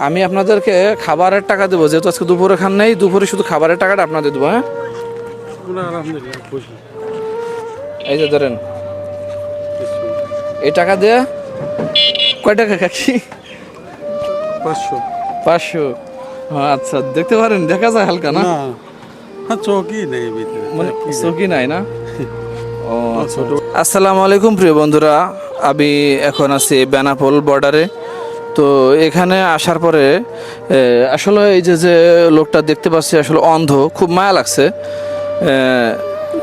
আমি আপনাদেরকে খাবারের টাকা দেবো, যেহেতু আজকে দুপুরে খান নেই, দুপুরে শুধু খাবারের টাকাটা আপনাদের দেবো। হ্যাঁ, আলহামদুলিল্লাহ খুশি। এই যে ধরেন, এই টাকা দিয়ে কয় টাকা খাচ্ছি? 500। 500। আচ্ছা, দেখতে পারেন, দেখা যায় হালকা না? চৌকি নেই ভিতরে, মানে চৌকি নাই না? ও আচ্ছা। ছোট। আসসালামু আলাইকুম প্রিয় বন্ধুরা, আমি এখন আছি বেনাপোল বর্ডারে। তো এখানে আসার পরে আসলে এই যে যে লোকটা দেখতে পাচ্ছি আসলে অন্ধ, খুব মায়া লাগছে।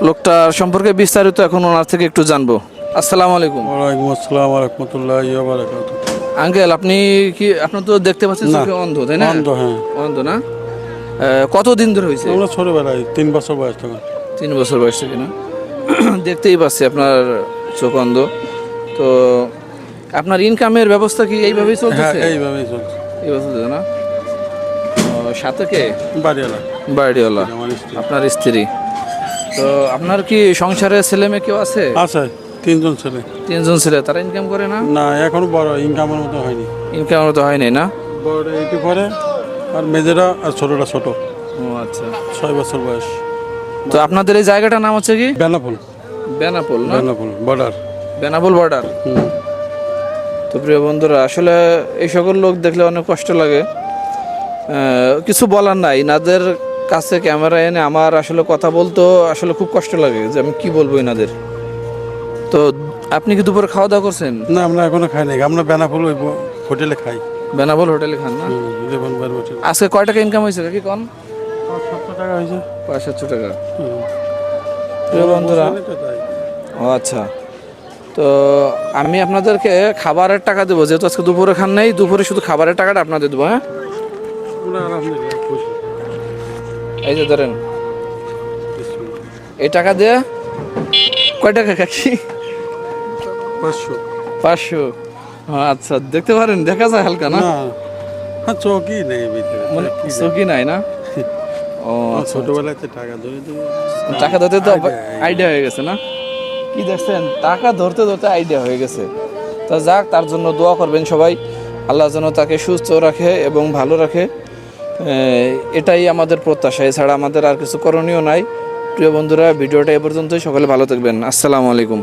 লোকটার সম্পর্কে বিস্তারিত এখন ওনার থেকে একটু জানবো। আসসালামু আলাইকুম। ওয়ালাইকুম আসসালাম ওয়া রাহমাতুল্লাহি ওয়া বারাকাতুহু। আঙ্কেল, আপনি কি, আপনার তো দেখতে পাচ্ছেন না। চোখে অন্ধ, তাই না? অন্ধ, হ্যাঁ। অন্ধ না? কতদিন ধরে হয়েছে? আমরা ছোটবেলায় 3 বছর বয়স তখন। 3 বছর বয়স থেকে না? দেখতেই পাচ্ছি আপনার চোখ অন্ধ। তো আপনার ইনকামের ব্যবস্থা কি এইভাবেই হ্যাঁ, চলতেছে? এইভাবেই চলছে। এইভাবে চলতেছে না? সাথে কে? বাড়িওয়ালা, বাড়িওয়ালা, আমার স্ত্রী। আপনার স্ত্রী। তো আপনার কি সংসারে ছেলে মেয়ে কেউ আছে? আছে 3জন ছেলে। 3জন ছেলে, তারা ইনকাম করে না? না, এখনো বড় ইনকামের মতো হয়নি। ইনকাম তো হয়নি না? বড় এইটু করে, আর মেজেরা আর ছোটটা ছোট, ও আচ্ছা। 6 বছর বয়স। তো আপনাদের এই জায়গাটার নাম হচ্ছে কি? বেনাপোল। বেনাপোল না? বেনাপোল বর্ডার। বেনাপোল বর্ডার। তো প্রিয় বন্ধুরা, আসলে এই সকল লোক দেখলে অনেক কষ্ট লাগে। কিছু বলার নাই, এনাদের কাছে ক্যামেরা এনে আমার আসলে কথা বলতেও আসলে খুব কষ্ট লাগে যে আমি কি বলবো এনাদের। তো আপনি কি দুপুরে খাওয়া দাওয়া করছেন? না, আমরা এখনো খাই নাই। আমরা বেনাপোল ওই হোটেলে খাই। বেনাপোল হোটেলে খান না? হোটেল। আজকে কয় টাকা ইনকাম হয়েছে কি কোন? 700 টাকা হয়েছে। 500 টাকা। প্রিয় বন্ধুরা, ও আচ্ছা। তো আমি আপনাদেরকে খাবারের টাকা দেবো, যেহেতু আজকে দুপুরে খান নেই, দুপুরে শুধু খাবারের টাকাটা আপনাদের দেবো। হ্যাঁ, আলহামদুলিল্লাহ খুশি। এই যে ধরেন, এই টাকা দিয়ে কয় টাকা খাচ্ছি? 500। 500। আচ্ছা, দেখতে পারেন, দেখা যায় হালকা না? চৌকি নেই ভিতরে, মানে চৌকি নাই না? ও আচ্ছা। ছোটবেলায় টাকা ধরে টাকা ধরতে তো আইডিয়া হয়ে গেছে না? কি দেখছেন, টাকা ধরতে ধরতে আইডিয়া হয়ে গেছে। তা যাক, তার জন্য দোয়া করবেন সবাই, আল্লাহ যেন তাকে সুস্থ রাখে এবং ভালো রাখে। এটাই আমাদের প্রত্যাশা, এছাড়া আমাদের আর কিছু করণীয় নাই। প্রিয় বন্ধুরা, ভিডিওটা এ পর্যন্তই। সকলে ভালো থাকবেন। আসসালামু আলাইকুম।